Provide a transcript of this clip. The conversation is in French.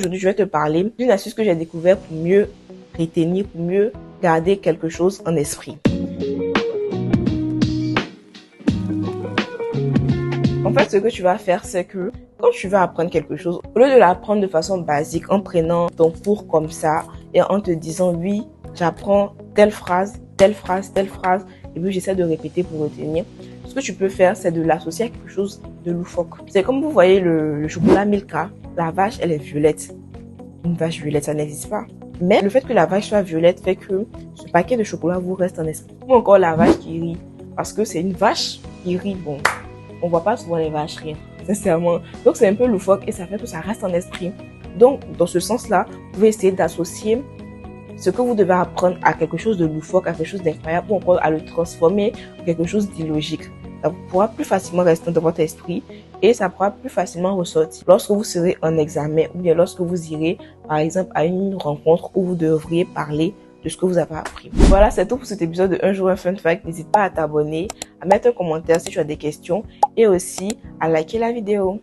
Aujourd'hui, je vais te parler d'une astuce que j'ai découverte pour mieux retenir, pour mieux garder quelque chose en esprit. En fait, ce que tu vas faire, c'est que quand tu vas apprendre quelque chose, au lieu de l'apprendre de façon basique, en prenant ton cours comme ça et en te disant oui, j'apprends telle phrase, telle phrase, telle phrase, et puis j'essaie de répéter pour retenir. Ce que tu peux faire, c'est de l'associer à quelque chose de loufoque. C'est comme vous voyez le chocolat Milka. La vache, elle est violette. Une vache violette, ça n'existe pas. Mais le fait que la vache soit violette fait que ce paquet de chocolat vous reste en esprit. Ou encore la vache qui rit. Parce que c'est une vache qui rit. Bon, on voit pas souvent les vaches rire, sincèrement. Donc c'est un peu loufoque et ça fait que ça reste en esprit. Donc, dans ce sens-là, vous pouvez essayer d'associer ce que vous devez apprendre à quelque chose de loufoque, à quelque chose d'incroyable, ou encore à le transformer en quelque chose d'illogique. Ça pourra plus facilement rester dans votre esprit et ça pourra plus facilement ressortir lorsque vous serez en examen ou bien lorsque vous irez, par exemple, à une rencontre où vous devriez parler de ce que vous avez appris. Voilà, c'est tout pour cet épisode de Un jour un fun fact. N'hésite pas à t'abonner, à mettre un commentaire si tu as des questions et aussi à liker la vidéo.